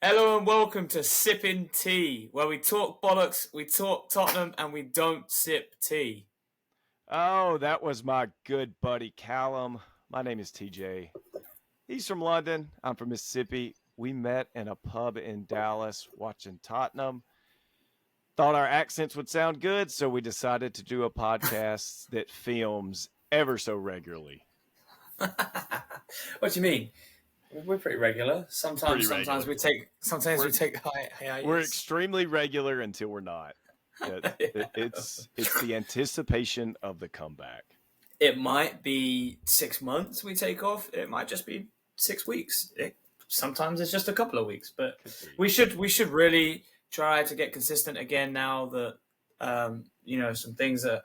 Hello and welcome to Sipping Tea, where we talk bollocks, we talk Tottenham, and we don't sip tea. Oh, that was my good buddy Callum. My name is TJ. He's from London. I'm from Mississippi. We met in a pub in Dallas watching Tottenham. Thought our accents would sound good, so we decided to do a podcast that films ever so regularly. What do you mean? We're pretty regular. Pretty Sometimes regular. we take, sometimes we We're take we're hiatus. extremely regular until we're not. Yeah. It's the anticipation of the comeback. It might be 6 months we take off. It might just be 6 weeks. Sometimes it's just a couple of weeks, but Could be. we should really try to get consistent again now that some things are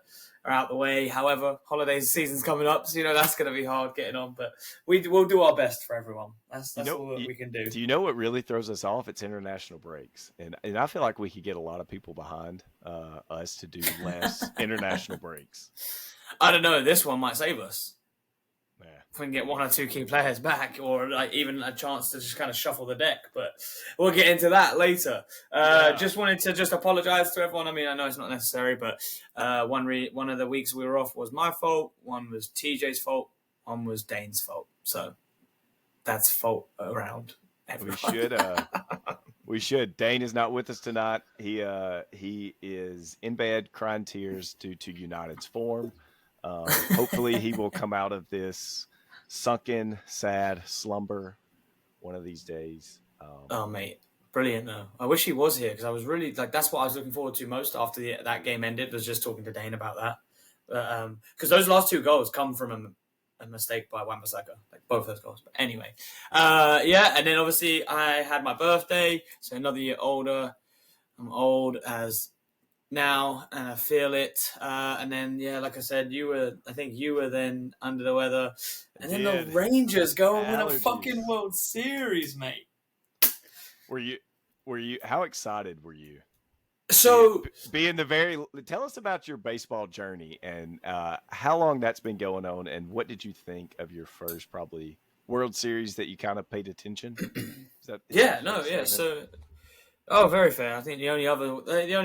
out the way. However, holiday season's coming up, so that's going to be hard getting on. But we'll do our best for everyone. That's all that we can do. Do you know what really throws us off? It's international breaks, and I feel like we could get a lot of people behind us to do less international breaks. I don't know. This one might save us. Yeah. If we can get one or two key players back, or like even a chance to just kind of shuffle the deck, but we'll get into that later. Just wanted to apologise to everyone. I mean, I know it's not necessary, but one of the weeks we were off was my fault. One was TJ's fault. One was Dane's fault. So that's fault around everyone. We should. Dane is not with us tonight. He is in bed crying tears due to United's form. Hopefully he will come out of this sunken, sad slumber one of these days. Oh, mate. Brilliant, though. I wish he was here because I was really, that's what I was looking forward to most after that game ended, was just talking to Dane about that. Because those last two goals come from a mistake by Wan-Bissaka, like both those goals. But anyway, and then obviously I had my birthday, so another year older. I'm old as now, and I feel it. And then, like I said, I think you were then under the weather. And then the Rangers go and win a fucking World Series, mate. Were you, how excited were you? So, tell us about your baseball journey and how long that's been going on, and what did you think of your first probably World Series that you kind of paid attention? So, very fair. I think the only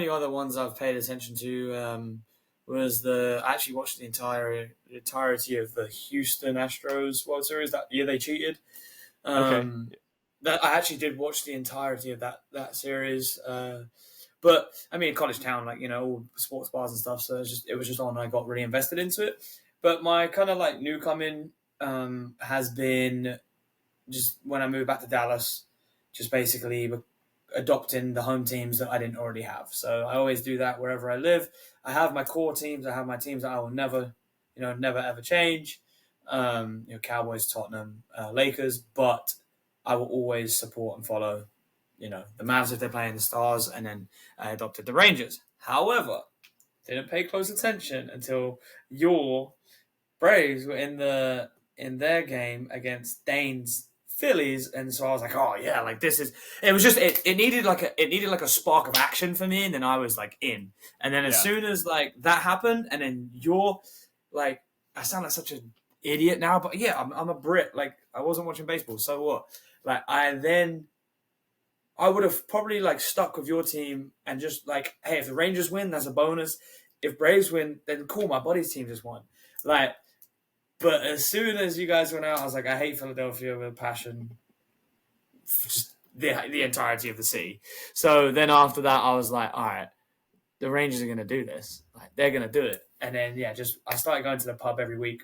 other ones I've paid attention to was I actually watched the entirety of the Houston Astros World Series that year they cheated. Okay. That I actually did watch the entirety of that series. But I mean, college town, all sports bars and stuff. So it was just on. I got really invested into it. But my kind of new coming has been just when I moved back to Dallas, just basically adopting the home teams that I didn't already have. So I always do that wherever I live. I have my core teams. I have my teams that I will never ever change. Cowboys, Tottenham, Lakers, but I will always support and follow, the Mavs if they're playing the Stars, and then I adopted the Rangers. However, didn't pay close attention until your Braves were in their game against Dane's Phillies, and so I was like, oh yeah, this is. It was just it needed a spark of action for me, and then I was in. And then as soon as that happened, and then I sound like such an idiot now, but yeah, I'm a Brit. I wasn't watching baseball, so what? I would have probably stuck with your team and just hey, if the Rangers win, that's a bonus. If Braves win, then cool, my buddy's team just won. But as soon as you guys went out, I was like, I hate Philadelphia with a passion. Just the entirety of the city. So then after that, I was like, all right, the Rangers are going to do this. They're going to do it. And then, I started going to the pub every week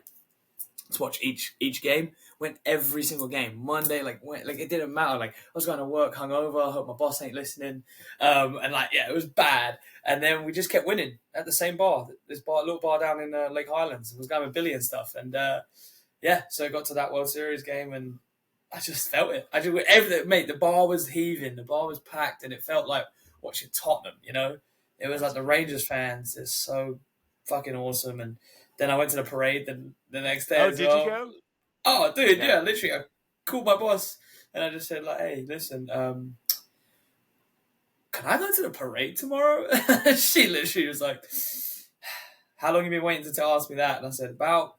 to watch each game. Went every single game. Monday, it didn't matter. I was going to work hungover. I hope my boss ain't listening. It was bad. And then we just kept winning at the same bar. This little bar down in Lake Highlands. It was going with Billy and stuff. And so I got to that World Series game and I just felt it. I just everything, mate. The bar was heaving. The bar was packed, and it felt like watching Tottenham. It was like the Rangers fans. It's so fucking awesome. And then I went to the parade the next day. Did you go? Oh, dude, yeah, literally. I called my boss and I just said, hey, listen, can I go to the parade tomorrow? She literally was like, how long have you been waiting to ask me that? And I said, about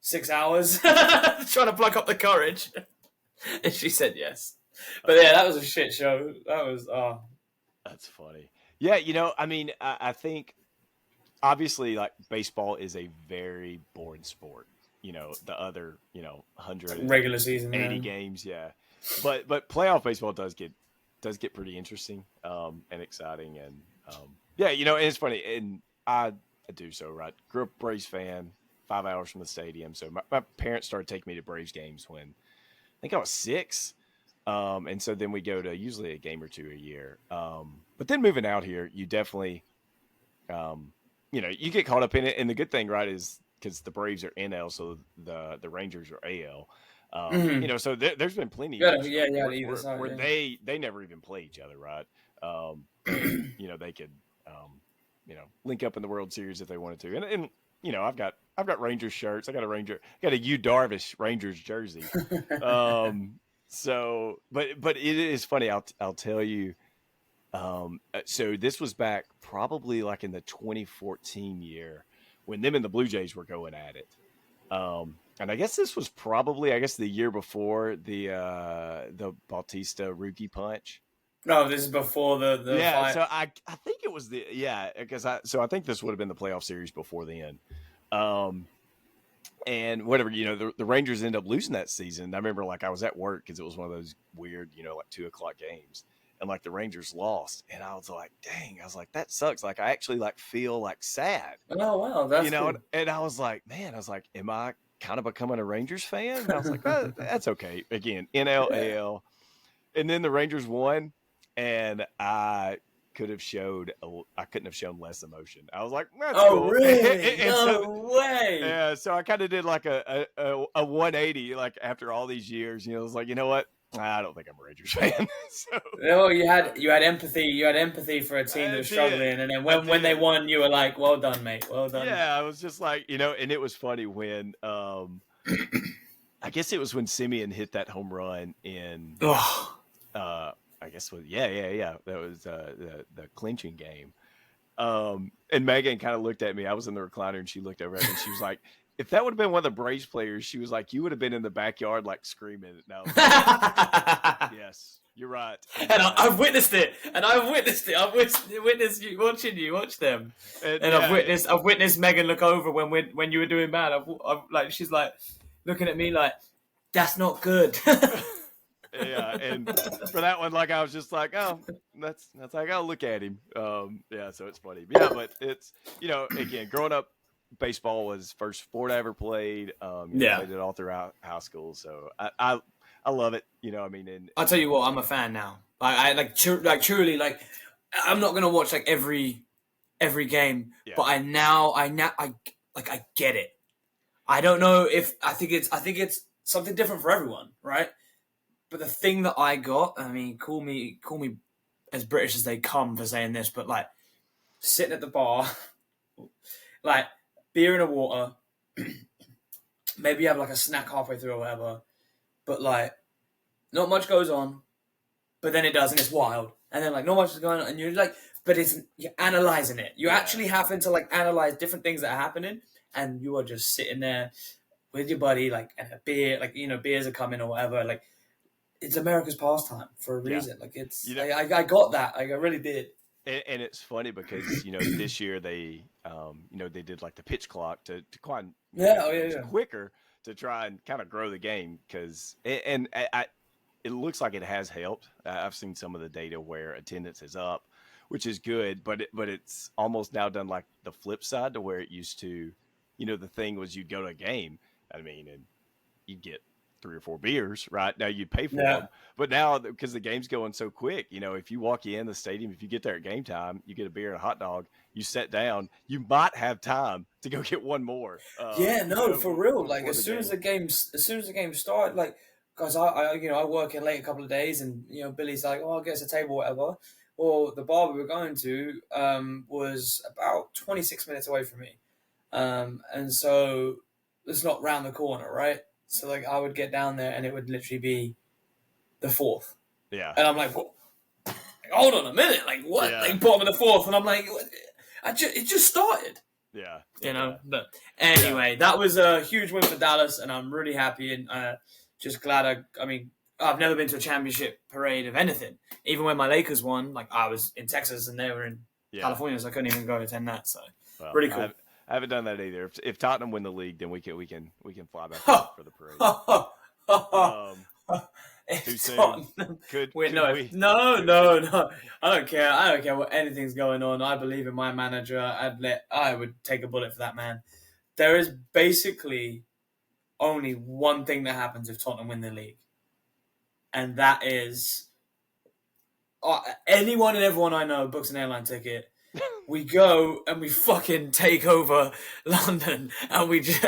6 hours. Trying to pluck up the courage. And she said yes. But yeah, that was a shit show. That was That's funny. Yeah, I mean, I think obviously like baseball is a very boring sport. The other, regular season. 180 Yeah. games, yeah. But playoff baseball does get pretty interesting and exciting and yeah, and it's funny and I do so right. Grew up Braves fan, 5 hours from the stadium. So my parents started taking me to Braves games when I think I was 6. And so then we go to usually a game or two a year. But then moving out here, you definitely, you get caught up in it. And the good thing, right, is because the Braves are NL, so the Rangers are AL. Mm-hmm. So there's been plenty of Yeah, years yeah, yeah. where, Either where, side. where Yeah. they never even play each other, right? And they could, link up in the World Series if they wanted to. And I've got Rangers shirts. I got a Yu Darvish Rangers jersey. But it is funny. I'll tell you. So this was back probably like in the 2014 year when them and the Blue Jays were going at it. And I guess this was probably the year before the Bautista rookie punch. No, this is before the Yeah, fight. so I think it was because I think this would have been the playoff series before then. Um, and whatever, the Rangers end up losing that season. I remember like I was at work because it was one of those weird, like 2 o'clock games, and like the Rangers lost, and I was like, dang, I was like, that sucks. Like I actually like feel like sad, Oh wow, that's cool. and I was like, man, I was like, am I kind of becoming a Rangers fan? And I was like, oh, that's okay. Again, NL, Yeah. AL, and then the Rangers won, and I couldn't have shown less emotion. I was like, that's Oh cool. really? And so No way. yeah, so I kind of did like a 180, like after all these years, it was like, you know what? I don't think I'm a Rangers fan. So No, you had empathy. You had empathy for a team that I was did. struggling, and then I when they did. won, you were like, "Well done, mate. Well done." Yeah, I was just like, and it was funny when I guess it was when Simeon hit that home run in Oh, I guess yeah. That was the clinching game. And Megan kind of looked at me. I was in the recliner and she looked over at me and she was like, if that would have been one of the Braves players, she was like, you would have been in the backyard like screaming. And I was like, yes, you're right. and I've witnessed it. And I've witnessed it. I've witnessed you watch them. And yeah, I've witnessed Megan look over when you were doing bad. I've like she's like looking at me like that's not good. yeah. And for that one, like I was just like, oh, that's I gotta look at him. Yeah, so it's funny. Yeah, but it's again, growing up, baseball was first sport I ever played. Yeah. Played it all throughout high school, so I love it. I mean, and I'll tell you what, I'm a fan now. I truly like. I'm not gonna watch like every game, yeah, but I get it. I don't know if I think it's something different for everyone, right? But the thing that I got, I mean, call me as British as they come for saying this, but like sitting at the bar, like beer and a water, maybe you have like a snack halfway through or whatever, but like not much goes on, but then it does and it's wild, and then like not much is going on, and you're like, but you're analyzing it. You're actually having to like analyze different things that are happening, and you are just sitting there with your buddy, like and a beer, like beers are coming or whatever, like. It's America's pastime for a reason. Like it's, I got that. Like I really did. and it's funny because this year they they did like the pitch clock to quite quicker to try and kind of grow the game because it looks like it has helped. I've seen some of the data where attendance is up, which is good, but it's almost now done like the flip side to where it used to, the thing was you'd go to a game, I mean, and you'd get 3 or 4 beers, right? Now you pay for them. But now, because the game's going so quick, if you walk in the stadium, if you get there at game time, you get a beer and a hot dog, you sit down, you might have time to go get one more. For real. Like as soon as the game started, like, guys, I work in late a couple of days, and Billy's like, oh, I'll get us a table, whatever. Well, the bar we were going to was about 26 minutes away from me, and so it's not round the corner, right? So like I would get down there and it would literally be the 4th. Yeah. And I'm like, what? Hold on a minute. Like what? Yeah. Like bottom of the 4th. And I'm like, it just started. Yeah. But anyway, that was a huge win for Dallas and I'm really happy and just glad I've never been to a championship parade of anything. Even when my Lakers won, like I was in Texas and they were in California, so I couldn't even go attend that. So well, really cool. I haven't done that either. If Tottenham win the league, then we can fly back for the parade. Too soon. Could we? I don't care. I don't care what anything's going on. I believe in my manager. I would take a bullet for that man. There is basically only one thing that happens if Tottenham win the league, and that is anyone and everyone I know books an airline ticket. We go and we fucking take over London, and we just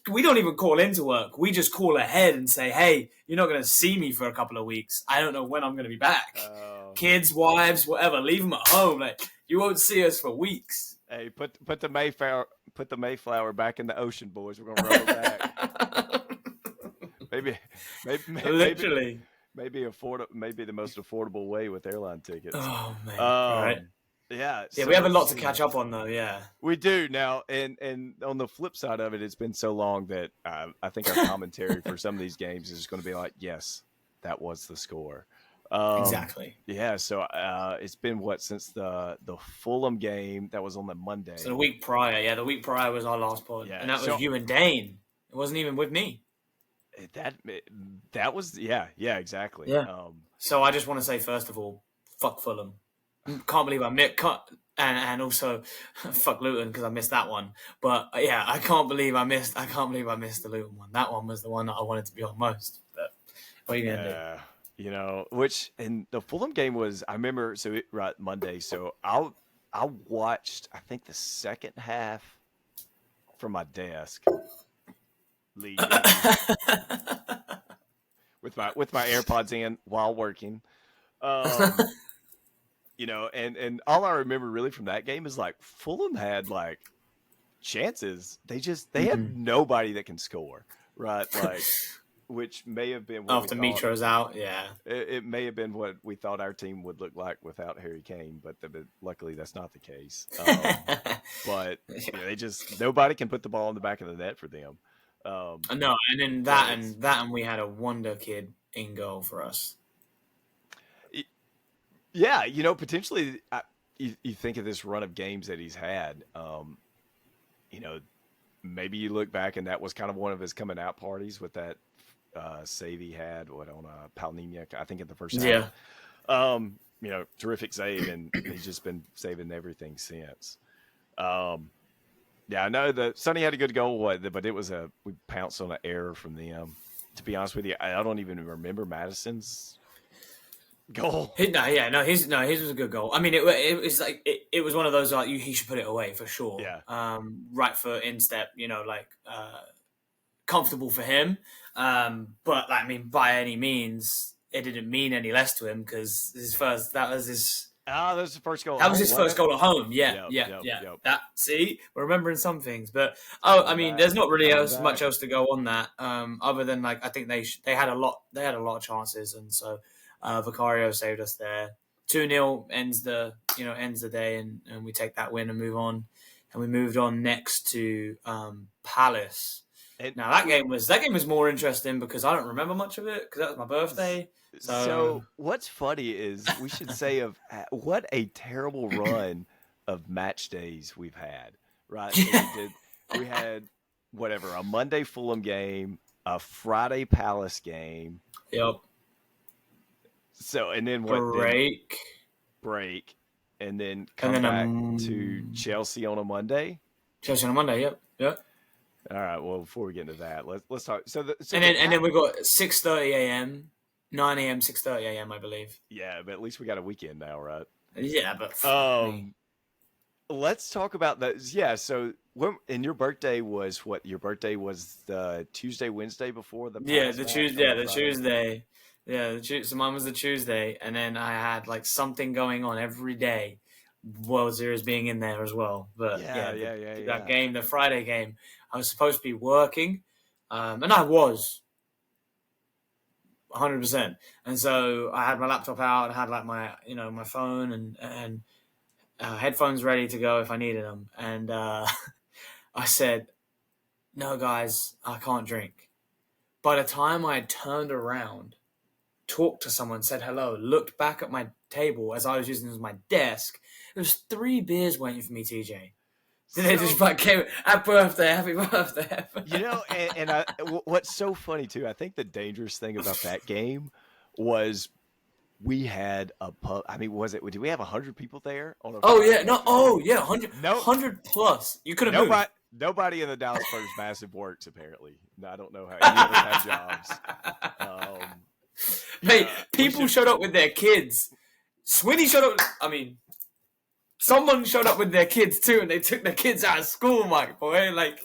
we don't even call into work. We just call ahead and say, "Hey, you're not going to see me for a couple of weeks. I don't know when I'm going to be back. Kids, wives, whatever, leave them at home. Like you won't see us for weeks." Hey, put the Mayflower back in the ocean, boys. We're gonna roll it back. maybe literally. Maybe the most affordable way with airline tickets. Oh man, right. Yeah, so we have a lot to catch up on, though. Yeah, we do now. And on the flip side of it, it's been so long that I think our commentary for some of these games is going to be like, "Yes, that was the score." Exactly. Yeah. So it's been since the Fulham game that was on the Monday. So the week prior, the week prior was our last pod, and that was you and Dane. It wasn't even with me. That was exactly. Yeah. So I just want to say first of all, fuck Fulham. Can't believe I missed and also fuck Luton because I missed that one. But yeah, I can't believe I missed the Luton one. That one was the one that I wanted to be on most. But what are you gonna do? Which and the Fulham game was I remember Monday. So I watched I think the second half from my desk. Leading with my AirPods in while working. And all I remember really from that game is like Fulham had like chances. They have nobody that can score, right? Like, which may have been after Mitro's out. Yeah, it may have been what we thought our team would look like without Harry Kane, but luckily that's not the case. But nobody can put the ball in the back of the net for them. No, and then that we had a wonder kid in goal for us. Yeah, potentially you think of this run of games that he's had. Maybe you look back and that was kind of one of his coming out parties with that save he had on Palhinha, I think in the first half. Yeah. Terrific save, and he's just been saving everything since. Yeah, I know that Sonny had a good goal, but it was we pounced on an error from them. To be honest with you, I don't even remember Madison's goal. His was a good goal. I mean, it was like it was one of those like he should put it away for sure. Yeah. Right foot instep, comfortable for him. But I mean, by any means, it didn't mean any less to him because that was his. That was the first goal. That was his first goal at home. Yeah. Yep. We're remembering some things, but there's not really much else to go on that. Other than like I think they had a lot of chances, and so Vicario saved us there. 2-0 ends the day, and we take that win and move on, and we moved on next to Palace. Now that game was more interesting because I don't remember much of it because that was my birthday. So what's funny is we should say of what a terrible run of match days we've had, right? So we had a Monday Fulham game, a Friday Palace game. Yep. So and then break, and then come back to Chelsea on a Monday. Yep. All right. Well, before we get into that, let's talk. And then we got 6:30 a.m., 9 a.m., 6:30 a.m. I believe. Yeah, but at least we got a weekend now, right? Yeah, but let's talk about that. Yeah. So your birthday was what? Your birthday was the Tuesday, Wednesday before the Tuesday. So mine was the Tuesday, and then I had like something going on every day. World Series being in there as well, but that game, the Friday game, I was supposed to be working, and I was 100%. And so I had my laptop out, I had like my my phone and headphones ready to go if I needed them, and I said, "No, guys, I can't drink." By the time I turned around, talked to someone, said hello, looked back at my table as I was using it as my desk, there was 3 beers waiting for me, TJ. Then they just So, like came, happy birthday, happy birthday. what's so funny too, I think the dangerous thing about that game was we had a pub. I mean, did we have 100 people there on a Oh yeah, Friday no, afternoon? oh yeah, 100, No, 100 plus. You could have moved. nobody in the Dallas Spurs massive works apparently. I don't know how any of us had jobs. Mate, We people should. showed up with their kids. Swinny showed up. I mean, someone showed up with their kids too, and they took their kids out of school, Mike. Boy, like,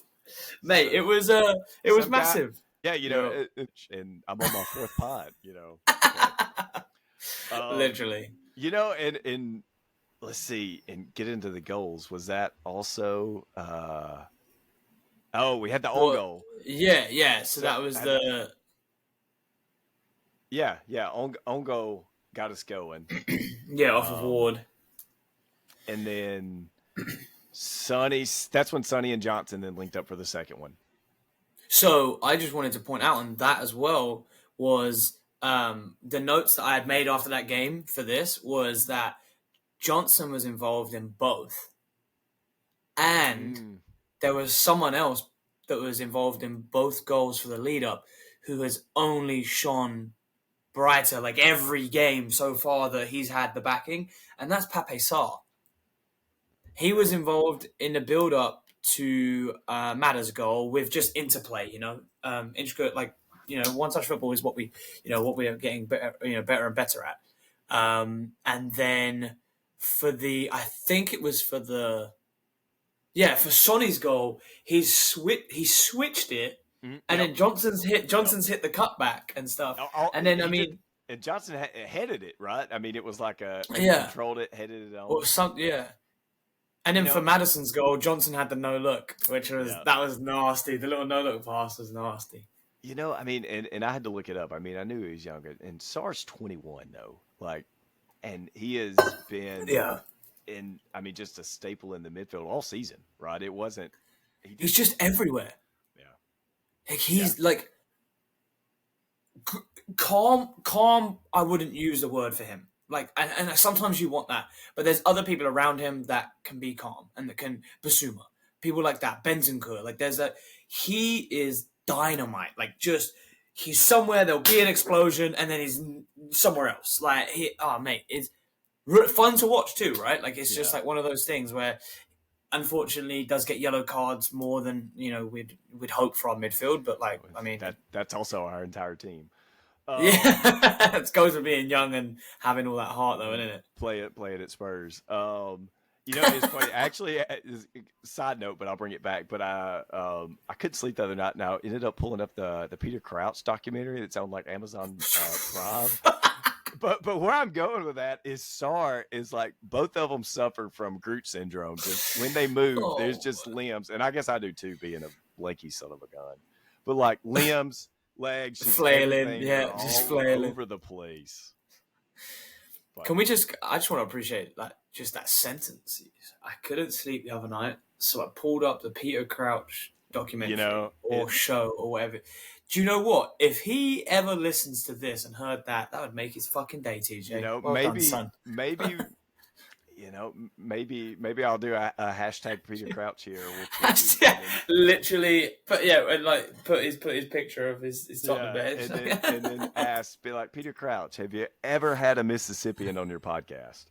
mate, it was Some guy, massive. yeah, Yeah. and I'm on my 4th pod, but, Literally. and let's see, and get into the goals. Was that also? Oh, we had the own Well, goal. yeah. So that was and the yeah, own goal got us going. off of Ward. And then Sonny. That's when Sonny and Johnson then linked up for the second one. So I just wanted to point out on that as well was the notes that I had made after that game for this was that Johnson was involved in both, and there was someone else that was involved in both goals for the lead up who has only shone brighter like every game so far that he's had the backing, and that's Pape Sarr. He was involved in the build up to Matter's goal with just interplay, intricate, like, one touch football is what we are getting better, better and better at. And then I think it was for Sonny's goal, he switched it, and then Johnson's hit the cutback and stuff. And then and Johnson headed it, right? I mean, it was like he yeah, controlled it, headed it on. or some, yeah. And then for Madison's goal, Johnson had the no look, which was that was nasty. The little no look pass was nasty. I mean, and I had to look it up. I mean, I knew he was younger, and Sarr's 21 though, like, and he has been I mean, just a staple in the midfield all season, right? It wasn't. He's just everywhere. Yeah, like he's like calm. I wouldn't use the word for him. Like, and sometimes you want that, but there's other people around him that can be calm and that can Basuma, people like that, Bentancur. Like, he is dynamite. Like, just he's somewhere, there'll be an explosion, and then he's somewhere else. Like, mate, it's fun to watch too, right? Like, it's just like one of those things where, unfortunately, does get yellow cards more than we'd hope from midfield. But like, I mean, that's also our entire team. Yeah, it goes with being young and having all that heart, though, isn't it? Play it at Spurs. It's funny. Actually, side note, but I'll bring it back. But I couldn't sleep the other night. Now ended up pulling up the Peter Crouch documentary that's on like Amazon Prime. But where I'm going with that is Sarr is like both of them suffer from Groot syndrome. Just when they move, there's just limbs, and I guess I do too, being a lanky son of a gun. But like limbs. Legs, flailing, just flailing over the place. But I just want to appreciate just that sentence. I couldn't sleep the other night, so I pulled up the Peter Crouch documentary or show or whatever. Do you know what? If he ever listens to this and heard that would make his fucking day, TJ. Well maybe, done, son. Maybe I'll do a hashtag Peter Crouch here. Literally, put his picture of his Tottenham bed, and then be like, Peter Crouch, have you ever had a Mississippian on your podcast?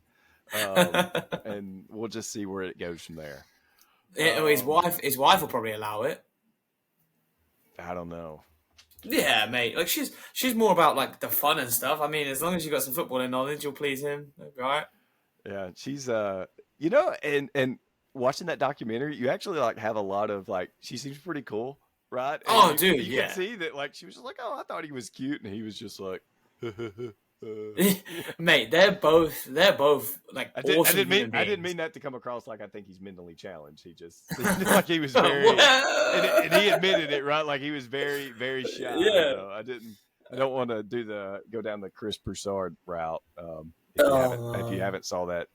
And we'll just see where it goes from there. His wife will probably allow it. I don't know. Yeah, mate. Like she's more about like the fun and stuff. I mean, as long as you got some footballing knowledge, you'll please him. That'll be all right. Yeah, she's and watching that documentary, you actually like have a lot of like she seems pretty cool, right? And dude, you can see that like she was just like, oh, I thought he was cute, and he was just like, mate, they're both like awesome. I didn't mean that to come across like I think he's mentally challenged. He just like he was very, and he admitted it, right? Like he was very, very shy. Yeah, I don't want to go down the Chris Broussard route. If you haven't saw that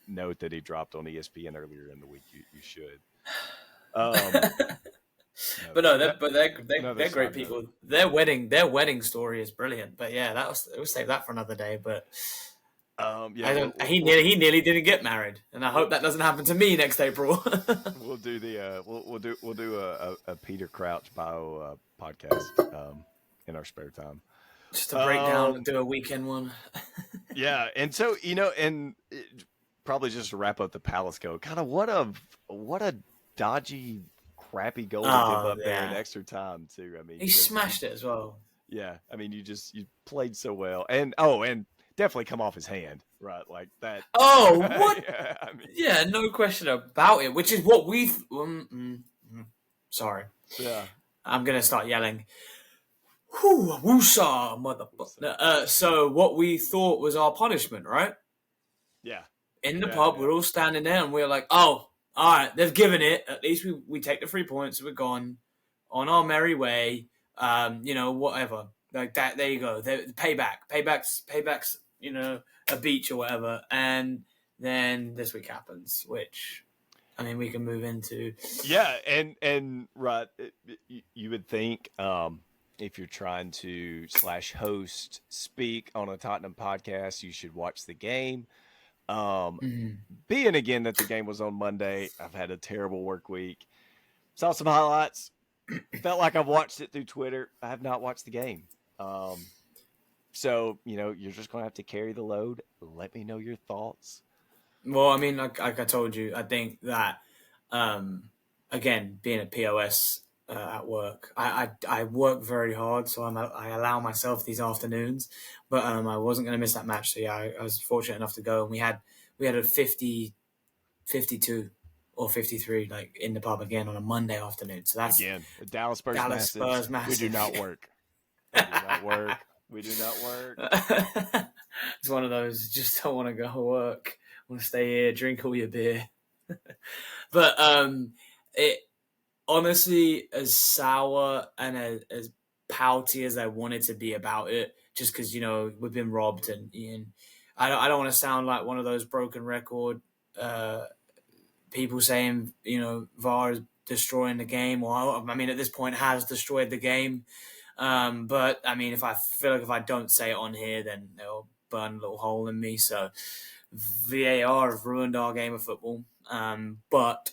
note that he dropped on ESPN earlier in the week, you should. No, But no, that another they're great side note. people. Their wedding story is brilliant. But yeah, we'll save that for another day. But Yeah, I don't. He nearly didn't get married, and I hope we'll that doesn't happen to me next April. we'll do the we'll do a Peter Crouch bio podcast in our spare time. Just to break down and Um, do a weekend one. yeah, and so probably just to wrap up the Palace go, kind of what a dodgy, crappy goal to give Oh up there in yeah, extra time too. I mean, he just smashed it as well. yeah, I mean, you played so well, and definitely come off his hand, right? Like that. Oh what? Yeah, I mean, Yeah, no question about it. Which is what we. Sorry, yeah, I'm gonna start yelling. Whoo, woosah, so, motherfucker. So what we thought was our punishment, right? yeah, In the yeah, pub, yeah, we're all standing there, and we're like, "Oh, all right, they've given it. At least we take the 3 points. We're gone on our merry way. Whatever. Like that. There you go. Paybacks. A beach or whatever. And then this week happens, which I mean, we can move into. yeah, and right, you would think if you're trying to slash host speak on a Tottenham podcast, you should watch the game. Um, Mhm. Being again that the game was on Monday, I've had a terrible work week. Saw some highlights. Felt like I've watched it through Twitter. I have not watched the game. Um, so you're just gonna have to carry the load. Let me know your thoughts. Well, I mean, like I told you, I think that um, again, being a POS at work, I work very hard, so I allow myself these afternoons. But I wasn't going to miss that match, so yeah, I was fortunate enough to go, and we had a 52 or 53 like in the pub again on a Monday afternoon. So that's Again, the Dallas Spurs Dallas massives. Spurs We do massive. not work. We do not work. We do not work. It's one of those. Just don't want to go to work. Want to stay here, drink all your beer. But it honestly, as sour and as pouty as I wanted to be about it, just because we've been robbed, and I don't want to sound like one of those broken record uh, people saying VAR is destroying the game, or I mean at this point has destroyed the game. But I mean, if I feel like if I don't say it on here, then they'll burn a little hole in me. So VAR have ruined our game of football. But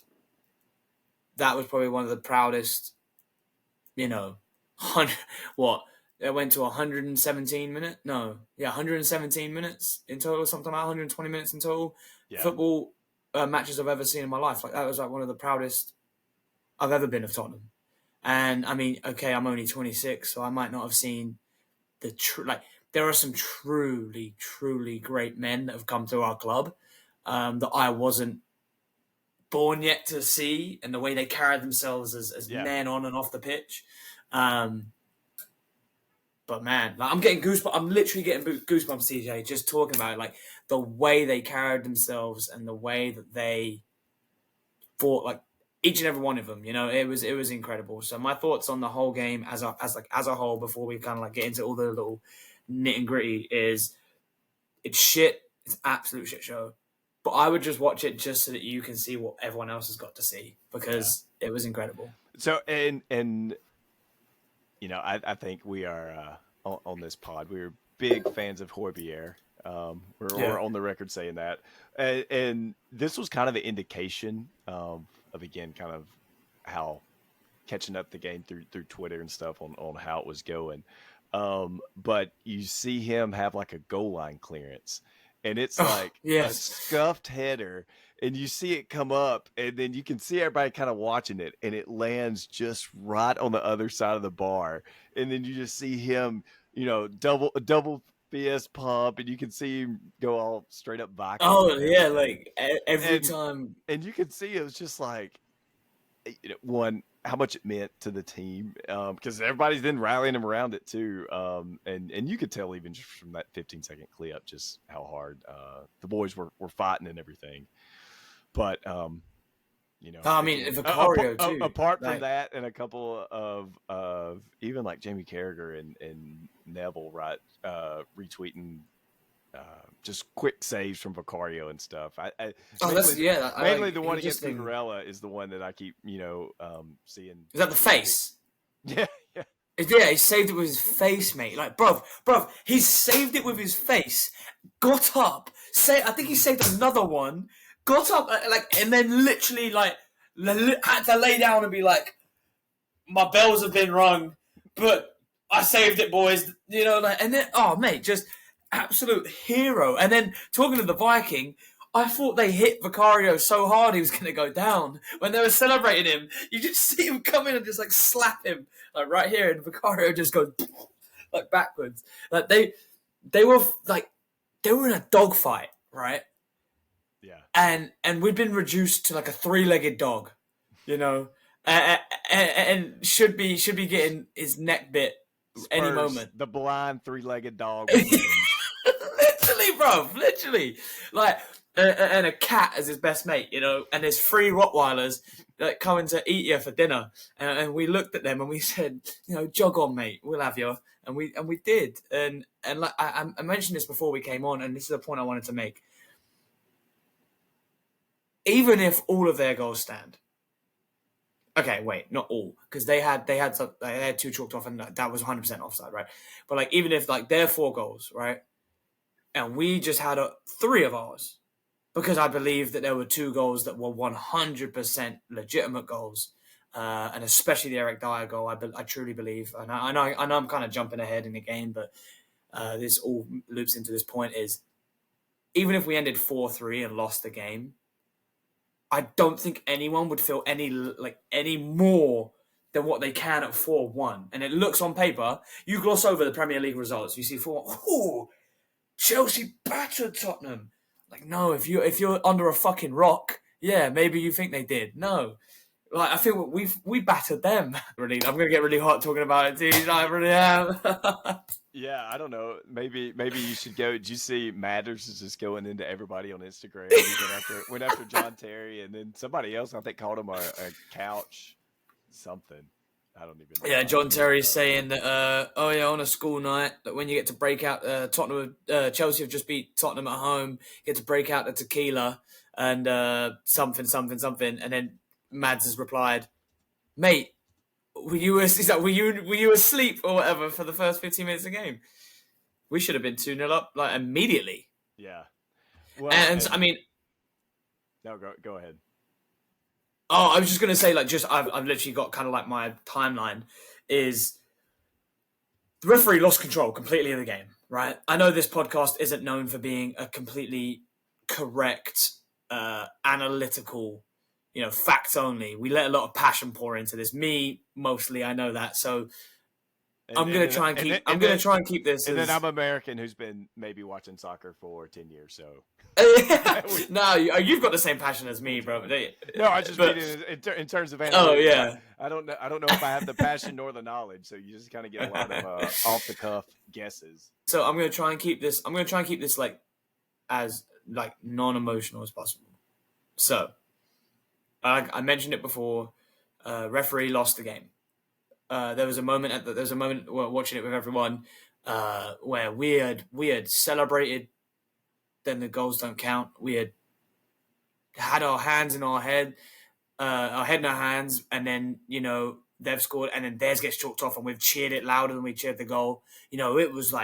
that was probably one of the proudest, you know, what it went to 117 minutes. No, yeah, 117 minutes in total, something like 120 minutes in total. Yeah. Football matches I've ever seen in my life. Like that was like one of the proudest I've ever been of Tottenham. And I mean, okay, I'm only 26, so I might not have seen the like. There are some truly, truly great men that have come to our club that I wasn't born yet to see, and the way they carry themselves as Yeah. men on and off the pitch. But man, like, I'm getting goosebumps. I'm literally getting goosebumps, TJ, just talking about it. Like the way they carried themselves and the way that they fought, like each and every one of them. It was incredible. So my thoughts on the whole game as a whole, before we kind of like get into all the little nit and gritty, is it's shit. It's absolute shit show. But I would just watch it just so that you can see what everyone else has got to see, because it was incredible. So and I think we are on this pod. We're big fans of Horbier. We're on the record saying that, and this was kind of an indication of again kind of how catching up the game through Twitter and stuff on how it was going. But you see him have like a goal line clearance, and it's like a Yes. scuffed header, and you see it come up, and then you can see everybody kind of watching it, and it lands just right on the other side of the bar, and then you just see him, double fist pump, and you can see him go all straight up Vikings Oh and yeah, everything, like every and time. and you can see it was just like one how much it meant to the team because everybody's then rallying him around it too and you could tell even just from that 15-second clip just how hard the boys were fighting and everything, but I mean, again, Vicario too. apart from Like, that and a couple of even like Jamie Carragher and Neville, right, retweeting just quick saves from Vicario and stuff. Oh, Mainly, mainly the one he just against Cucurella is the one that I keep, seeing. is that the face? Yeah, yeah. Yeah, he saved it with his face, mate. Like, bruv, he saved it with his face. Got up, I think he saved another one. Got up, and then literally, had to lay down and be like, "My bells have been rung, but I saved it, boys." And then, oh, mate, just absolute hero. And then talking to the Viking, I thought they hit Vicario so hard he was going to go down. When they were celebrating him, you just see him come in and just slap him right here, and Vicario just goes backwards. They were in a dogfight, right? Yeah. And we'd been reduced to a 3-legged dog, and should be getting his neck bit Spurs, any moment. The blind 3-legged dog. Literally, bro. Literally. And a cat as his best mate, and there's 3 Rottweilers coming to eat you for dinner. And we looked at them and we said, jog on, mate. We'll have you. And we did. And I mentioned this before we came on, and this is a point I wanted to make. Even if all of their goals stand. Okay, wait, not all, because they had 2 chalked off, and that was 100% offside, right? But even if their 4 goals, right, and we just had 3 of ours, because I believe that there were 2 goals that were 100% legitimate goals, and especially the Eric Dyer goal, I truly believe, and I know I'm kind of jumping ahead in the game, but this all loops into this point is, even if we ended 4-3 and lost the game, I don't think anyone would feel any more than what they can at 4-1. And it looks on paper, you gloss over the Premier League results, you see 4-1, ooh, Chelsea battered Tottenham. No, if you're under a fucking rock, yeah, maybe you think they did. No. I feel we battered them. Really, I'm gonna get really hot talking about it, dude. I really am. Yeah, I don't know. Maybe you should go. Did you see Matters is just going into everybody on Instagram? went after John Terry, and then somebody else I think called him a couch something. I don't even know. Yeah, John Terry's saying that. On a school night, that when you get to break out, Chelsea have just beat Tottenham at home. You get to break out the tequila and something, and then Mads has replied, "Mate, were you asleep or whatever for the first 15 minutes of the game? We should have been 2-0 up immediately." Yeah. Well, and I mean, no, go ahead. Oh, I was just gonna say, I've literally got kind of my timeline is the referee lost control completely of the game, right? I know this podcast isn't known for being a completely correct, analytical, facts only. We let a lot of passion pour into this. Me, mostly, I know that. So I'm going to try and keep this. And then I'm American who's been maybe watching soccer for 10 years, so. No, you've got the same passion as me, bro. No, I just mean in terms of analytics. Oh, yeah. I don't know if I have the passion nor the knowledge, so you just kind of get a lot of off the cuff guesses. So I'm going to try and keep this. As non-emotional as possible. So I mentioned it before. Referee lost the game. There was a moment watching it with everyone where we had celebrated. Then the goals don't count. We had our hands in our head, our head in our hands, and then they've scored, and then theirs gets chalked off, and we've cheered it louder than we cheered the goal. It was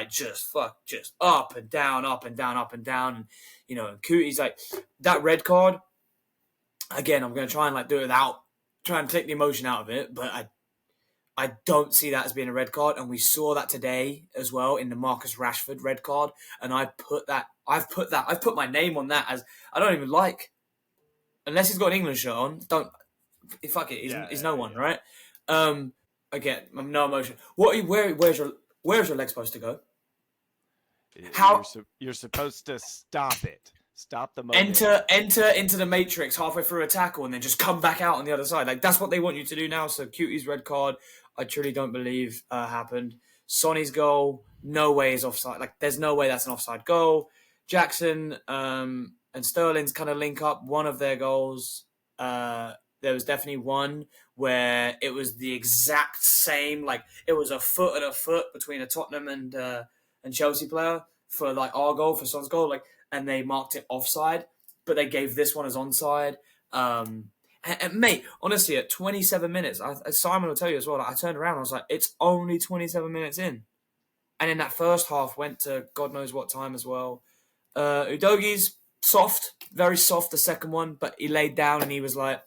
just up and down, up and down, up and down, and Cooties that red card. Again, I'm going to try and do it without trying to take the emotion out of it, but I don't see that as being a red card, and we saw that today as well in the Marcus Rashford red card, and I've put my name on that as I don't even unless he's got an England shirt on. Fuck it, he's no one, right? Again, no emotion. Where's your leg supposed to go? How you're supposed to stop it. Stop the momentum. Enter into the matrix halfway through a tackle and then just come back out on the other side. That's what they want you to do now. So Cutie's red card, I truly don't believe happened. Sonny's goal, no way is offside. There's no way that's an offside goal. Jackson and Sterling's kind of link up. One of their goals, there was definitely one where it was the exact same. It was a foot and a foot between a Tottenham and Chelsea player. for like our goal, for Son's goal, like, and they marked it offside, but they gave this one as onside. And mate, honestly, at 27 minutes, Simon will tell you as well. Like, I turned around, I was like, it's only 27 minutes in, and in that first half went to God knows what time as well. Udogi's soft, very soft, the second one, but he laid down and he was like,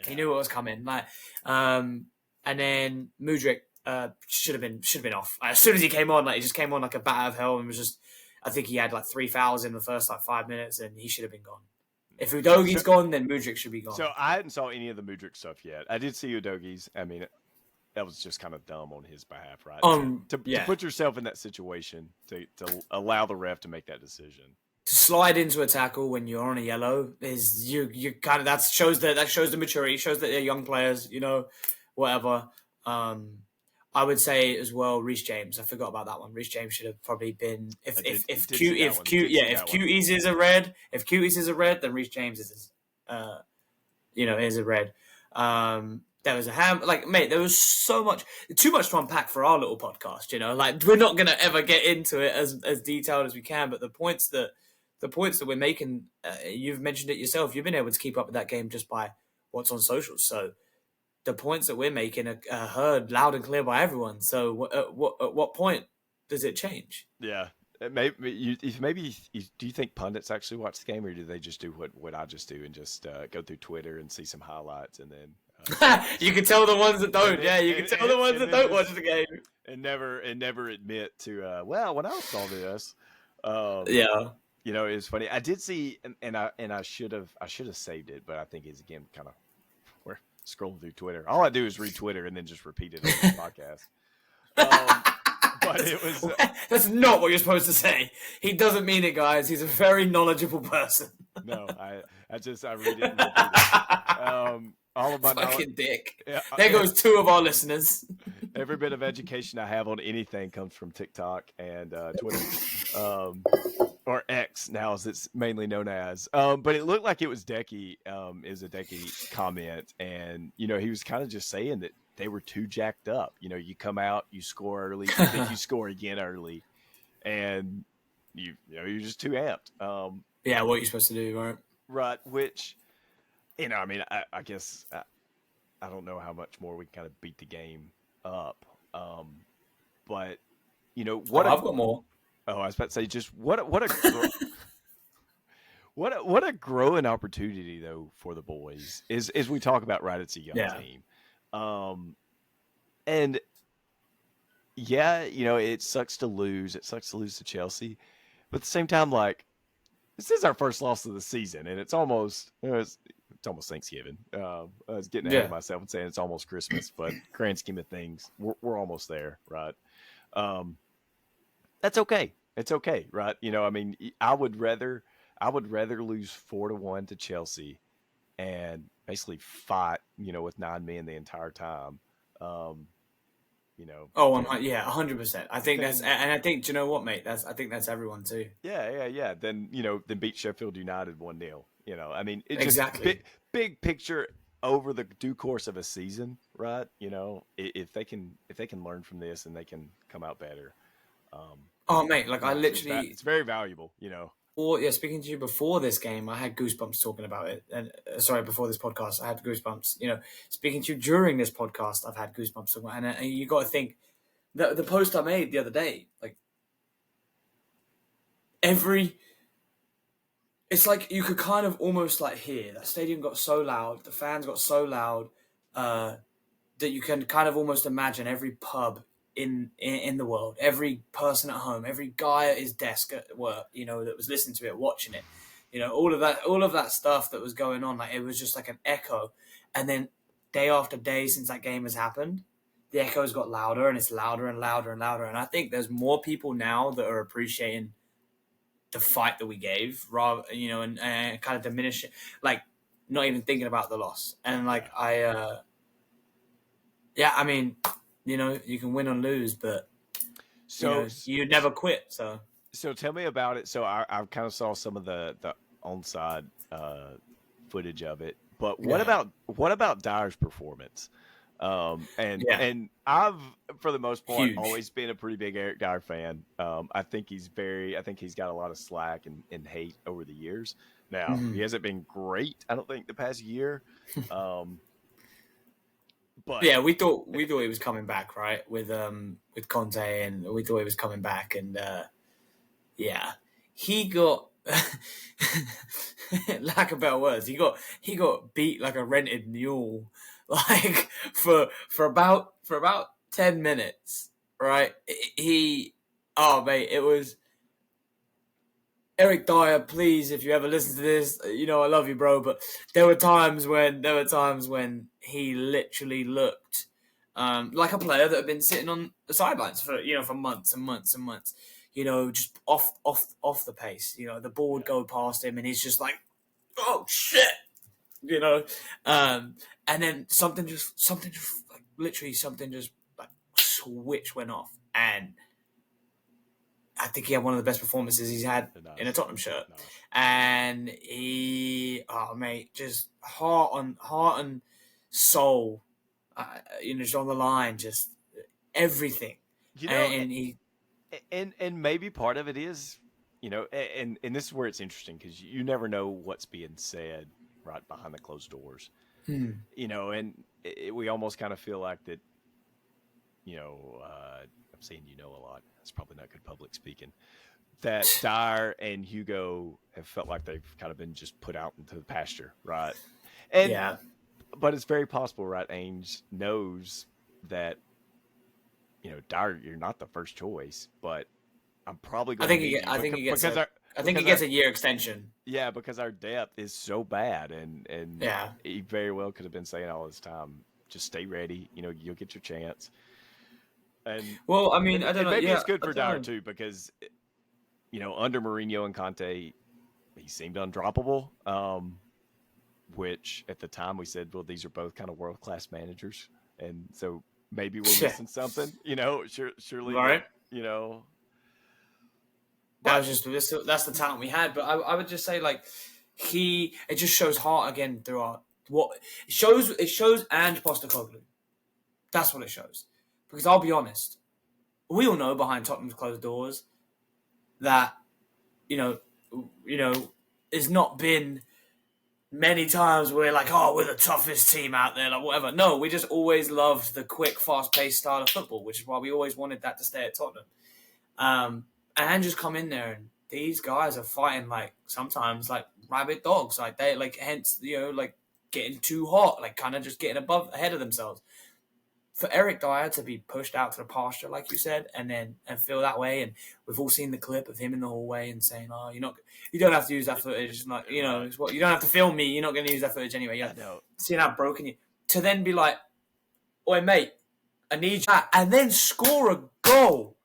he knew what was coming. Like, and then Mudryk should have been off. As soon as he came on, like he just came on like a bat of hell and was just. I think he had like 3 fouls in the first like 5 minutes, and he should have been gone. If Udogi's gone, then Mudryk should be gone. So I hadn't saw any of the Mudryk stuff yet. I did see Udogi's. I mean, that was just kind of dumb on his behalf, right? To put yourself in that situation to allow the ref to make that decision. To slide into a tackle when you're on a yellow is you kind of that shows the maturity, shows that they're young players, whatever. I would say as well, Reece James. I forgot about that one. Reece James should have probably been if Cuties is a red, then Reece James is a red. There was a mate. There was too much to unpack for our little podcast. Like we're not gonna ever get into it as detailed as we can. But the points that we're making, you've mentioned it yourself. You've been able to keep up with that game just by what's on socials. So the points that we're making are heard loud and clear by everyone. So at what point does it change? Yeah. Do you think pundits actually watch the game, or do they just do what I just do and just go through Twitter and see some highlights and then you can tell the ones that don't. You can tell the ones that don't watch the game and never admit to when I saw this. It's funny. I did see, and I should have saved it, but I think it's again kind of we're scrolling through Twitter. All I do is read Twitter and then just repeat it on the podcast. But it was that's not what you're supposed to say. He doesn't mean it, guys. He's a very knowledgeable person. No, I read it and repeat it. All of my fucking dick. Yeah, there goes 2 of our listeners. Every bit of education I have on anything comes from TikTok and Twitter, or X now, as it's mainly known as. But it looked like it was Decky, is a Decky comment, and he was kind of just saying that they were too jacked up. You come out, you score early, then you score again early, and you're just too amped. What you're supposed to do, right? Right, which. I mean, I guess I don't know how much more we can kind of beat the game up. But what? I've got more. Oh, I was about to say, just what a what a growing opportunity though for the boys is we talk about, right? It's a young team, and it sucks to lose. It sucks to lose to Chelsea, but at the same time, like this is our first loss of the season, and it's almost. It's almost Thanksgiving. I was getting ahead of myself and saying it's almost Christmas, but grand scheme of things, we're almost there, right? That's okay. It's okay, right? I mean, I would rather lose 4-1 to Chelsea and basically fight, with 9 men the entire time. 100%. I think that's, and I think, do you know what, mate? I think that's everyone too. Yeah. Then beat Sheffield United 1-0. I mean, it's exactly just big picture over the due course of a season, right? If they can learn from this and they can come out better. Mate, like I literally, it's very valuable, Or speaking to you before this game, I had goosebumps talking about it. And before this podcast, I had goosebumps. Speaking to you during this podcast, I've had goosebumps talking about it. And you got to think the post I made the other day, like it's like you could kind of almost like hear that stadium got so loud, the fans got so loud that you can kind of almost imagine every pub in the world, every person at home, every guy at his desk at work, that was listening to it, watching it, all of that stuff that was going on, like it was just like an echo. And then day after day since that game has happened, the echoes got louder and it's louder and louder and louder. And I think there's more people now that are appreciating the fight that we gave, rather, and kind of diminish it, like not even thinking about the loss. And like I mean, you can win or lose, but you never quit. So tell me about it. So I kind of saw some of the onside footage of it, but what about Dyer's performance? Yeah, And I've, for the most part, huge. always been a pretty big Eric Dyer fan. I think he's got a lot of slack and hate over the years. Now he Mhm. hasn't been great, I don't think, the past year. Um, but Yeah, we thought he was coming back, right? With Conte, and we thought he was coming back, and yeah, he got lack of better words. He got beat like a rented mule, like for about 10 minutes, right? He oh mate, it was Eric Dyer. Please, if you ever listen to this, you know I love you, bro. But there were times when he literally looked like a player that had been sitting on the sidelines for for months and months and months. Just off the pace. The ball would yeah, go past him, and he's just like, "Oh shit," you know. And then something just like literally something just like switch went off, and I think he had one of the best performances he's had in a nice, Tottenham shirt. nice. And oh mate, just heart and soul, just on the line, just everything. You know, And he, and maybe part of it is, and this is where it's interesting because you never know what's being said right behind the closed doors. hmm, And we almost kind of feel like that. I'm saying a lot. That's probably not good public speaking. That Dyer and Hugo have felt like they've kind of been just put out into the pasture, right? And yeah, but it's very possible, right? Ainge knows that Dyer, you're not the first choice, but I'm probably going to need you I think he gets because a, our I think he because gets our a year extension. yeah, because our depth is so bad, and Yeah. he very well could have been saying all this time, just stay ready. You'll get your chance. And Well, I mean, and, I don't and know. maybe Yeah, it's good I for don't Dyer know. too because under Mourinho and Conte, he seemed undroppable. Which at the time we said, well, these are both kind of world class managers, and so maybe we're Yeah, missing something. Surely that right. you know, That but was that's the talent we had. But I would just say like it just shows heart again throughout what it shows and Postecoglou. That's what it shows. Because I'll be honest, we all know behind Tottenham's closed doors that you know you know it's not been many times where we're like, oh, we're the toughest team out there, like whatever. No, we just always loved the quick, fast-paced style of football, which is why we always wanted that to stay at Tottenham. And just come in there, and these guys are fighting like sometimes like rabid dogs, like they like hence like getting too hot, like kind of just getting ahead of themselves. For Eric Dyer to be pushed out to the pasture, like you said, and feel that way, and we've all seen the clip of him in the hallway and saying, "Oh, you don't have to use that footage. Like, right, it's what you don't have to film me. You're not going to use that footage anyway." I know. Seeing how broken you to then be like, "Oi, mate, I need that," and then score a goal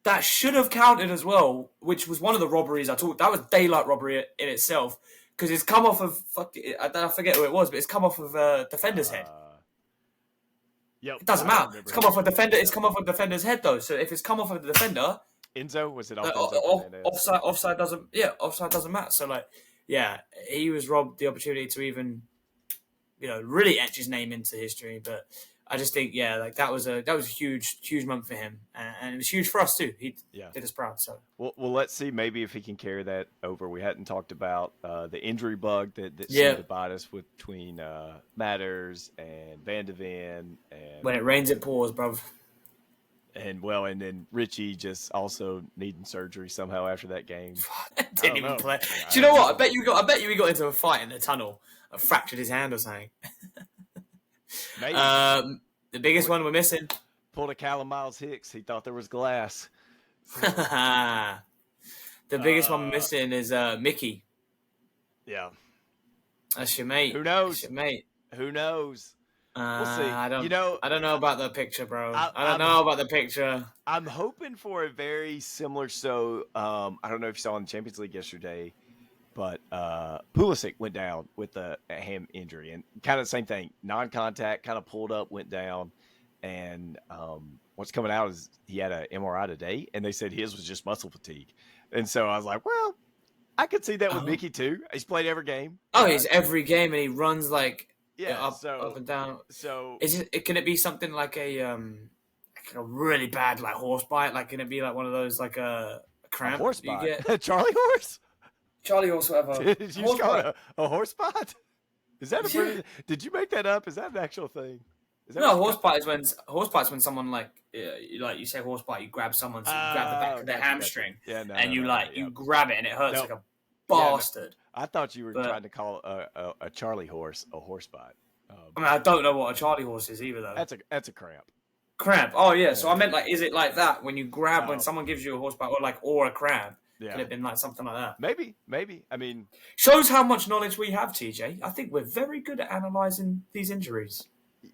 that should have counted as well, which was one of the robberies I talked. That was daylight robbery in itself because it's come off of I forget who it was, but it's come off of a defender's head. Uh, yep, It doesn't I matter. remember It's who come you're off a talking about. defender. It's Yeah, come off a defender's head though. So if it's come off of the defender, Enzo, was it uh, off Enzo Fernandez? offside doesn't. Yeah, offside doesn't matter. So like, yeah, he was robbed the opportunity to even really etch his name into history. But I just think like that was a huge moment for him, and it was huge for us too. He Yeah. did us proud. So Well, let's see. Maybe if he can carry that over. We hadn't talked about the injury bug that seemed yeah, to bite us between Matters and Van de Ven when it rains, it pours, bruv. and then Richie just also needing surgery somehow after that game. I Didn't don't even know. play. I Do you know don't what? know. I bet you we got into a fight in the tunnel. I fractured his hand or something. Maybe The biggest one we're missing. pulled a Callum Miles Hicks. He thought there was glass. So The biggest one we're uh, missing is Mickey. yeah. That's your mate. Who That's knows? your mate. Who knows? We'll see. I don't know about the picture, bro. I, I don't I'm know about the picture. I'm hoping for a very similar. So I don't know if you saw in the Champions League yesterday, but Pulisic went down with a ham injury, and kind of the same thing, non-contact, kind of pulled up, went down, and what's coming out is he had an MRI today, and they said his was just muscle fatigue, and so I was like, well, I could see that with Oh, Mickey too. He's played every game, oh, right? he's every game and he runs like Yeah. up and down. So Is it? Can it be something like a really bad like horse bite? Like, can it be like one of those like a a cramp horse you bite, get? a Charlie horse. Charlie horse, whatever. Did you just Horse call bite. it a horse bite? Is that a Yeah. British? Did you make that up? Is that an actual thing? Is that what No, you call? horse bite is when someone like you say horse bite, you grab someone's you grab the back Oh, of their gotcha. hamstring Yeah, no, and no, you no, no. like Yeah, you grab it and it hurts no, like a yeah. No. bastard. I thought you were But trying to call a Charlie horse a horse bite. I mean, I don't know what a Charlie horse is either though. That's a cramp. Cramp. Oh yeah. So I Yeah. meant like, is it like that when you grab when Oh, someone gives you a horse bite or a cramp? Could yeah. have been like something like that. Maybe. I mean, Shows how much knowledge we have, TJ. I think we're very good at analysing these injuries.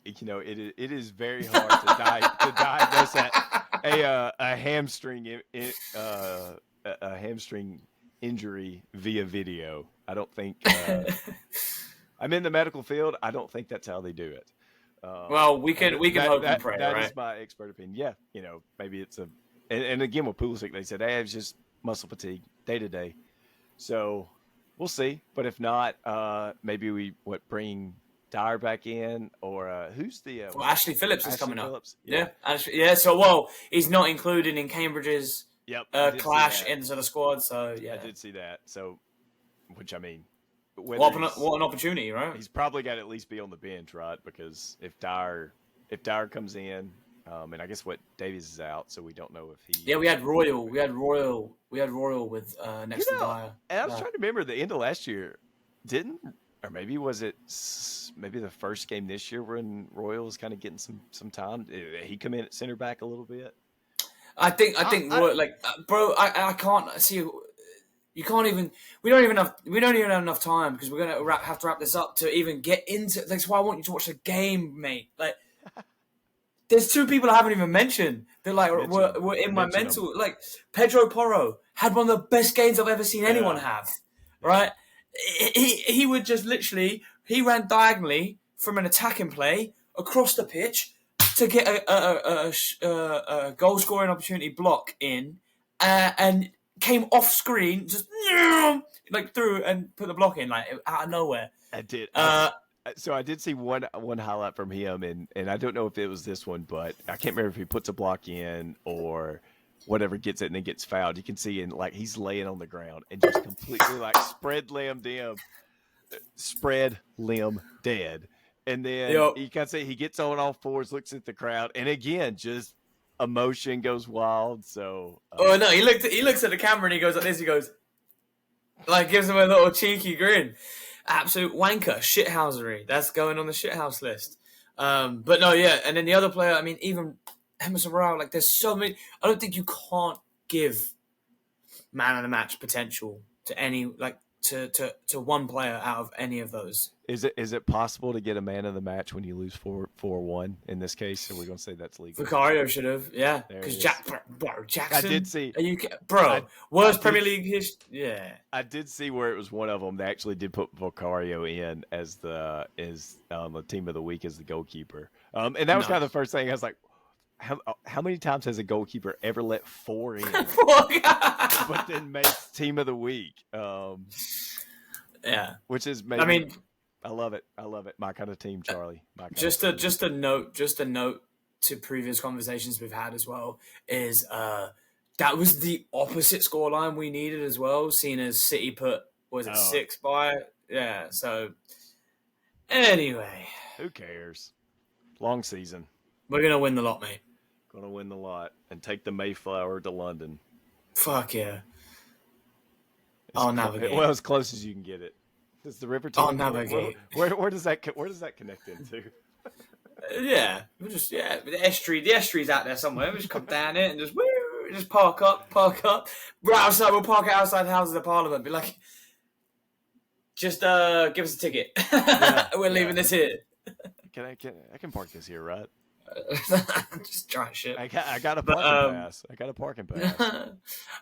it is very hard to diagnose a hamstring a hamstring injury via video. I don't think I'm in the medical field. I don't think that's how they do it. Well, we can hope and pray, that right? is my expert opinion. Yeah, maybe it's and again with Pulisic, they said, hey, it's just muscle fatigue day to day. So we'll see. But if not, maybe we bring Dyer back in, or who's the Well, Ashley Phillips is Ashley coming Phillips? up. Yeah, Ashley, So he's not included in Cambridge's Yep. I did see clash that. into the squad. So I yeah, did see that. So, which I mean, what an opportunity, right? he's probably got to at least be on the bench, right? Because if Dyer comes in, and I guess Davies is out, so we don't know if he. Yeah, we had Royal with next to Dyer. And I was trying to remember the end of last year, or maybe was it maybe the first game this year when Royal was kind of getting some time? Did he come in at center back a little bit? I think bro, I can't see. You can't even. We don't even have enough time because we're gonna have to wrap this up to even get into. That's why I want you to watch the game, mate. Like, there's two people I haven't even mentioned. They're like were in my mental. Like Pedro Porro had one of the best games I've ever seen anyone have. Right? He would just literally he ran diagonally from an attacking play across the pitch to get a goal scoring opportunity block in, and came off screen just like through and put the block in like out of nowhere. I did. So I did see one highlight from him, and I don't know if it was this one, but I can't remember if he puts a block in or whatever, gets it and then gets fouled. You can see like he's laying on the ground and just completely like spread limb dead. And then you can see he gets on all fours, looks at the crowd, and again just emotion goes wild. So no, he looks at the camera and he goes like this. He goes like gives him a little cheeky grin. Absolute wanker, shithousery. That's going on the shithouse list. But no, yeah. And then the other player, I mean, even Emerson Royal, like there's so many. I don't think you can't give man of the match potential to any like to one player out of any of those. Is it possible to get a man of the match when you lose 4-1 in this case? Are we going to say that's legal? Vicario should have, yeah. Because Jackson. I did see. Worst Premier League history. Yeah. I did see where it was one of them. They actually did put Vicario in as the team of the week as the goalkeeper. And that was kind of the first thing I was like, how many times has a goalkeeper ever let 4 in, but then makes team of the week? Yeah, which is maybe. I mean, I love it. My kind of team, Charlie. Just a note to previous conversations we've had as well is that was the opposite scoreline we needed as well. Seeing as City put 6 by So anyway, who cares? Long season. We're gonna win the lot, mate. Gonna win the lot and take the Mayflower to London. Fuck yeah. I'll navigate. Well, as close as you can get it. Does the river? I'll navigate. Where does that connect into? The estuary's out there somewhere. We just come down it and just park up. Right outside, we'll park it outside the Houses of Parliament. Be like, just give us a ticket. We're leaving this here. I can park this here, right? Just try shit. I got a parking pass. I got a parking pass.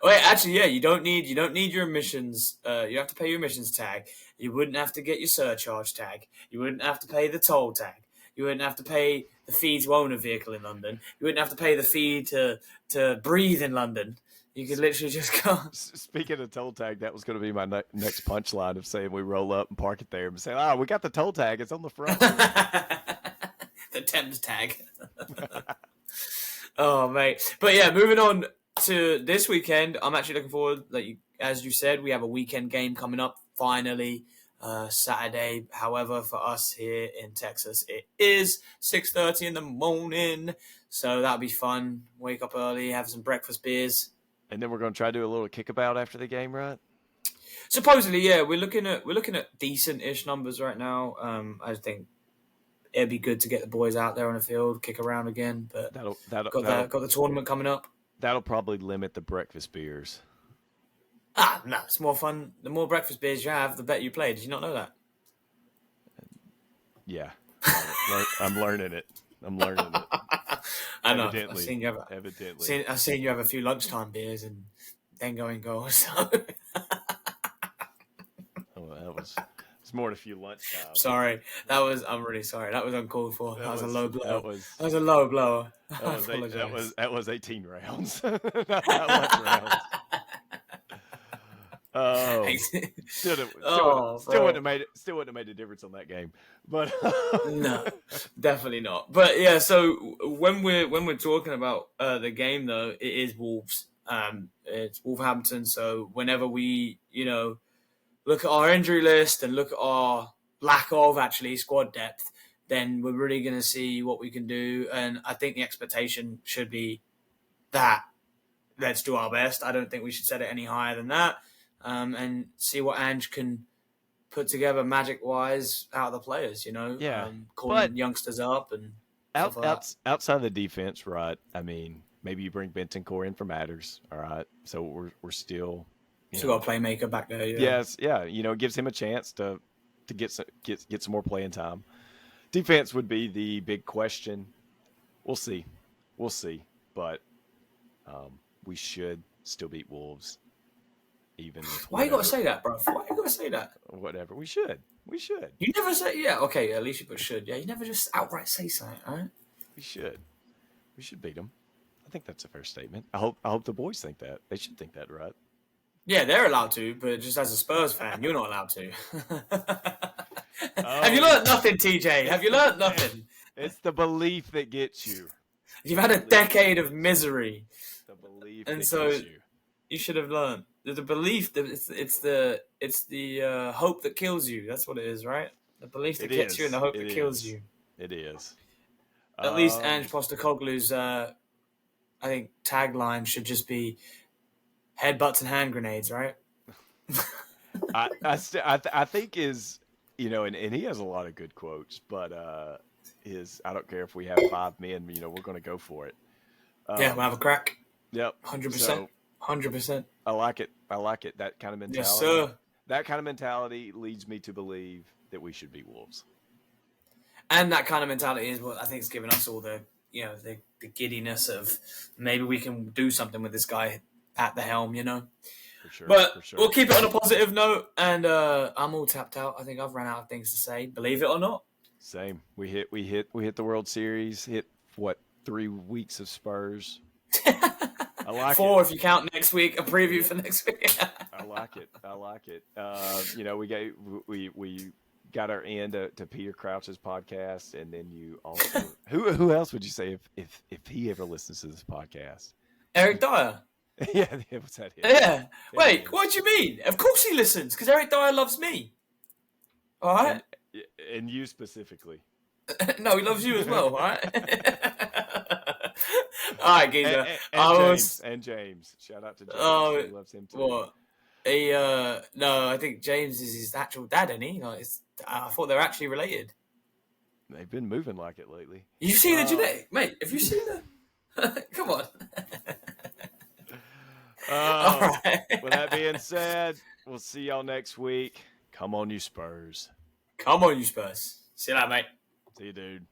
Wait, actually, yeah, you don't need your emissions. You have to pay your emissions tag. You wouldn't have to get your surcharge tag. You wouldn't have to pay the toll tag. You wouldn't have to pay the fee to own a vehicle in London. You wouldn't have to pay the fee to breathe in London. You could literally just go. Speaking of toll tag, that was going to be my next punchline of saying we roll up and park it there and say, we got the toll tag. It's on the front. The Thames tag. Oh, mate. But yeah, moving on to this weekend, I'm actually looking forward, as you said, we have a weekend game coming up, finally, Saturday. However, for us here in Texas, it is 6:30 in the morning, so that'll be fun. Wake up early, have some breakfast beers. And then we're going to try to do a little kickabout after the game, right? Supposedly, yeah, we're looking at decent-ish numbers right now. I think it'd be good to get the boys out there on the field, kick around again. But got the tournament coming up. That'll probably limit the breakfast beers. No, it's more fun. The more breakfast beers you have, the better you play. Did you not know that? Yeah, I'm learning it. I know. Evidently. I've seen you have a few lunchtime beers and then go and go. So. It's more than a few lunchtime. Sorry, I'm really sorry. That was uncalled for. That was a low blow. That was a low blower. That was 18 rounds. Not lunch rounds. Oh, still wouldn't have made it. Still wouldn't have made a difference on that game. But no, definitely not. But yeah, so when we're talking about the game, though, it is Wolves. It's Wolverhampton. So whenever we look at our injury list and look at our lack of actually squad depth, then we're really going to see what we can do. And I think the expectation should be that let's do our best. I don't think we should set it any higher than that. And see what Ange can put together magic-wise out of the players, calling youngsters up and outside of the defense, right? I mean, maybe you bring Bentancur in for matters, all right? So we're still got a playmaker back there. Yeah. Yes, yeah. It gives him a chance to get some more playing time. Defense would be the big question. We'll see, but we should still beat Wolves. Even why you gotta say that, bro? Why you gotta say that? Whatever. We should. You never say, yeah, okay, at least you put should. Yeah, you never just outright say something, all right? We should beat them. I think that's a fair statement. I hope the boys think that. They should think that, right? Yeah, they're allowed to, but just as a Spurs fan, you're not allowed to. Have you learned nothing, TJ? Have you learned nothing? It's the belief that gets you. You've had a decade of misery. The belief and that so gets you. You should have learned. The belief that it's the hope that kills you. That's what it is, right? The belief that gets you and the hope that kills you. It is. At least Ange Postecoglou's, I think, tagline should just be headbutts and hand grenades, right? I think is, and he has a lot of good quotes, but I don't care if we have 5 men, we're going to go for it. Yeah, we'll have a crack. Yep. 100%. 100%. I like it. That kind of mentality. Yes, sir. That kind of mentality leads me to believe that we should be Wolves. And that kind of mentality is what I think is giving us all the giddiness of maybe we can do something with this guy at the helm, For sure. But we'll keep it on a positive note, and I'm all tapped out. I think I've run out of things to say, believe it or not. Same. We hit the World Series, hit 3 weeks of Spurs. I like 4 it. if you count next week, a preview for next week. I like it. We got our end to Peter Crouch's podcast, and then you also who else would you say if he ever listens to this podcast? Eric Dyer. Yeah, what's that? Yeah. Wait, what do you mean? Of course he listens, because Eric Dyer loves me. All right. And you specifically. No, he loves you as well. All right. All right, Geezer. And James. Shout out to James. Oh, he loves him too. What? No, I think James is his actual dad, isn't he? I thought they're actually related. They've been moving like it lately. You've seen the genetic, mate? Have you seen the? Come on. All right. With that being said, we'll see y'all next week. Come on, you Spurs. Come on, you Spurs. See you later, mate. See you, dude.